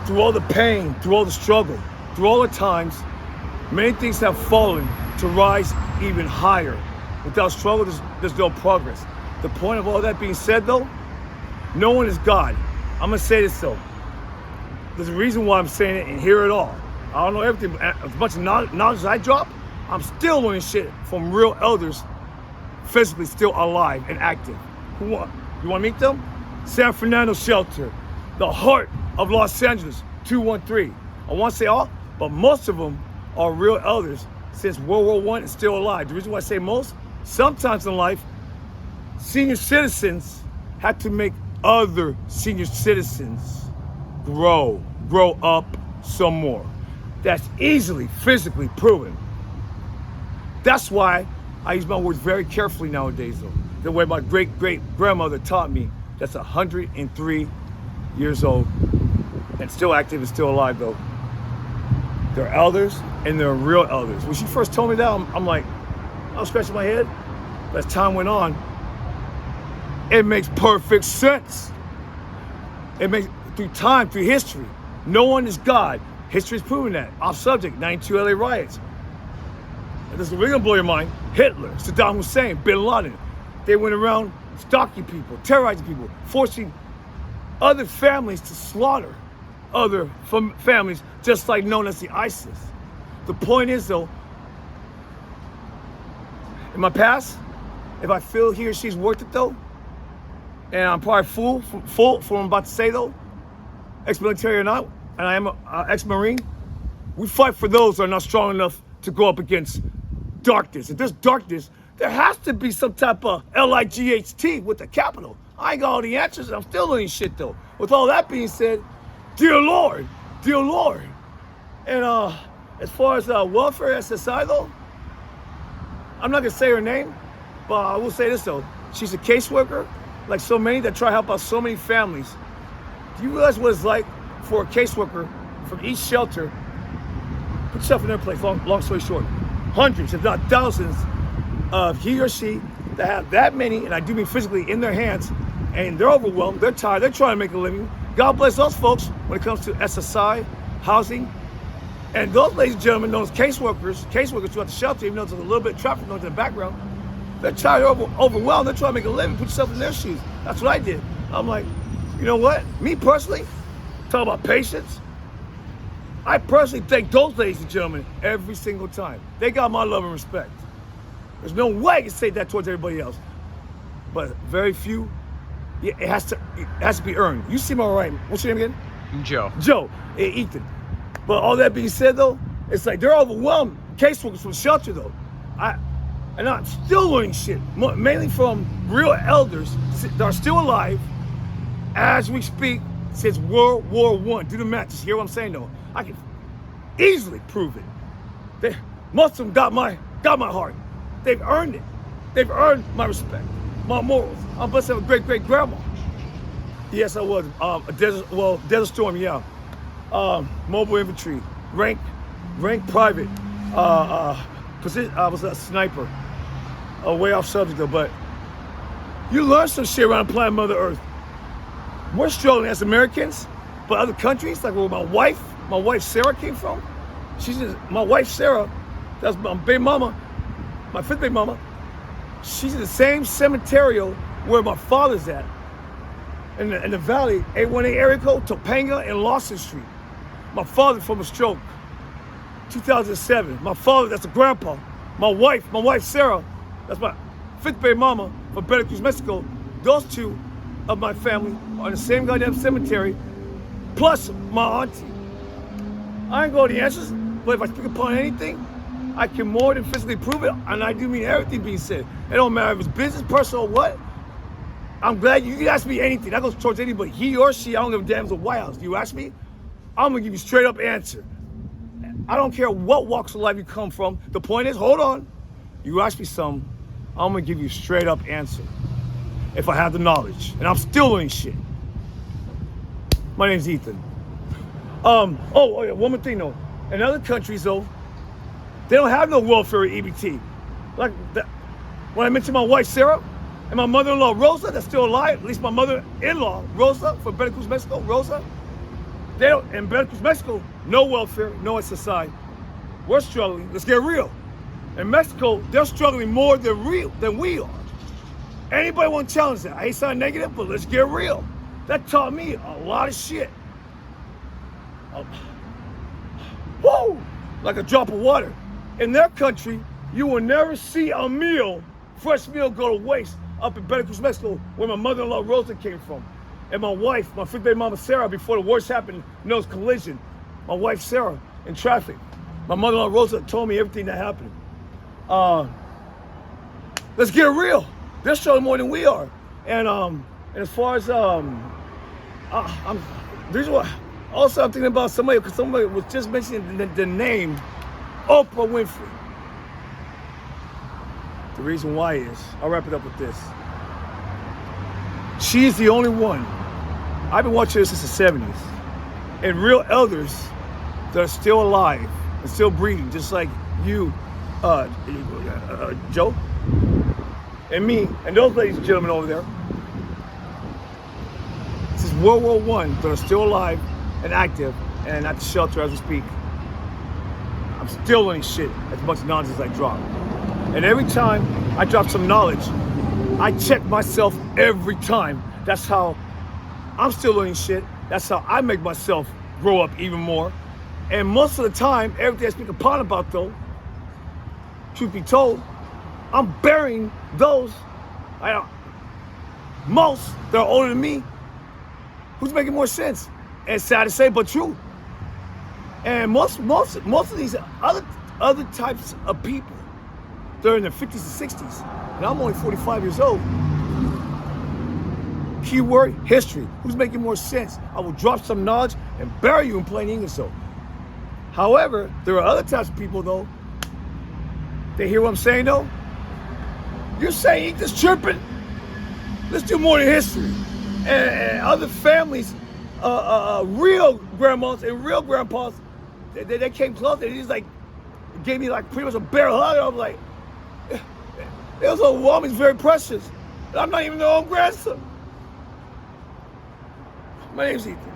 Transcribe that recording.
through all the pain, through all the struggle, through all the times, many things have fallen to rise even higher. Without struggle, there's no progress. The point of all that being said, though, no one is God. I'm gonna say this though. There's a reason why I'm saying it and hear it all. I don't know everything, but as much knowledge as I drop, I'm still learning shit from real elders, physically still alive and active. You want to meet them? San Fernando Shelter, the heart of Los Angeles, 213. I want to say all, but most of them are real elders since World War I and still alive. The reason why I say most, sometimes in life, senior citizens have to make other senior citizens grow up some more. That's easily physically proven. That's why I use my words very carefully nowadays, though. The way my great-great-grandmother taught me, that's 103 years old and still active and still alive, though. They're elders and they're real elders. When she first told me that, I'm like, I was scratching my head. But as time went on, it makes perfect sense. It makes, through time, through history, no one is God. History's proven that. Off subject, 92 LA riots. And this is really gonna blow your mind. Hitler, Saddam Hussein, Bin Laden. They went around stalking people, terrorizing people, forcing other families to slaughter other families, just like known as the ISIS. The point is though, in my past, if I feel he or she's worth it though, and I'm probably full for what I'm about to say though, ex-military or not, and I am an ex-Marine, we fight for those that are not strong enough to go up against darkness. If there's darkness, there has to be some type of L-I-G-H-T with the capital. I ain't got all the answers, I'm still learning shit though. With all that being said, dear Lord. And as far as welfare SSI though, I'm not gonna say her name, but I will say this though. She's a caseworker, like so many that try to help out so many families. Do you realize what it's like for a caseworker from each shelter? Put yourself in their place, long story short. Hundreds, if not thousands, of he or she that have that many, and I do mean physically, in their hands, and they're overwhelmed, they're tired, they're trying to make a living. God bless those folks when it comes to SSI, housing, and those ladies and gentlemen known as caseworkers throughout the shelter, even though there's a little bit of traffic noise in the background, they're tired, overwhelmed, they're trying to make a living. Put yourself in their shoes. That's what I did. I'm like, you know what? Me personally, talk about patience, I personally thank those ladies and gentlemen every single time. They got my love and respect. There's no way I can say that towards everybody else. But very few, it has to be earned. You seem all right. What's your name again? Joe. Hey, Ethan. But all that being said though, it's like they're overwhelmed. Caseworkers from the shelter though. And I'm still learning shit, mainly from real elders that are still alive as we speak since World War I. Do the math, just hear what I'm saying though. I can easily prove it. Most of them got my heart. They've earned it. They've earned my respect, my morals. I'm blessed to have a great grandma. Yes, I was. Desert Storm, yeah. Mobile infantry, rank private. Position, I was a sniper. Way off subject though, but you learn some shit around planet Mother Earth. We're struggling as Americans, but other countries, like where my wife Sarah came from. My wife Sarah, that's my baby mama, my fifth baby mama. She's in the same cemetery where my father's at, in the valley, 818 area code, Topanga and Lawson Street. My father from a stroke, 2007. My father, that's a grandpa. My wife Sarah, that's my fifth baby mama from Veracruz, Mexico. Those two of my family are in the same goddamn cemetery, plus my auntie. I ain't got the answers, but if I speak upon anything, I can more than physically prove it, and I do mean everything being said. It don't matter if it's business, personal, or what. I'm glad you can ask me anything. That goes towards anybody. He or she, I don't give a damn, it's a White House. You ask me, I'm gonna give you a straight up answer. I don't care what walks of life you come from. The point is, hold on. You ask me something, I'm gonna give you a straight up answer. If I have the knowledge, and I'm still learning shit. My name's Ethan. Yeah, one more thing though. In other countries though, they don't have no welfare or EBT. Like that, when I mentioned my wife Sarah and my mother-in-law Rosa, that's still alive, at least my mother-in-law Rosa from Veracruz, Mexico, Rosa, They don't, in Veracruz, Mexico, no welfare, no SSI. We're struggling. Let's get real. In Mexico, they're struggling more than we are. Anybody want to challenge that? I hate sounding negative, but let's get real. That taught me a lot of shit. Whoa! Like a drop of water. In their country, you will never see a meal, fresh meal, go to waste up in Veracruz, Mexico, where my mother-in-law Rosa came from. And my wife, my fifth-day mama Sarah, before the worst happened, nose collision. My wife Sarah in traffic. My mother-in-law Rosa told me everything that happened. Let's get real. They're showing more than we are. And as far as this is what also I'm thinking about somebody, because somebody was just mentioning the name Oprah Winfrey. The reason why is, I'll wrap it up with this. She is the only one. I've been watching her since the 70s. And real elders that are still alive and still breathing, just like you, Joe, and me, and those ladies and gentlemen over there. This is World War I that are still alive and active and at the shelter as we speak. I'm still learning shit as much knowledge as I drop. And every time I drop some knowledge, I check myself every time. That's how I'm still learning shit. That's how I make myself grow up even more. And most of the time, everything I speak upon about though, truth be told, I'm burying those, most that are older than me, who's making more sense. And sad to say, but true. And most of these other types of people, they're in their 50s and 60s, and I'm only 45 years old. Keyword, history. Who's making more sense? I will drop some knowledge and bury you in plain English though. However, there are other types of people though. They hear what I'm saying though? You're saying eat this chirping? Let's do more than history. And other families, real grandmas and real grandpas, they came close. They just like gave me like pretty much a bear hug. I'm like, it was overwhelming. It's very precious. And I'm not even their own grandson. My name's Ethan.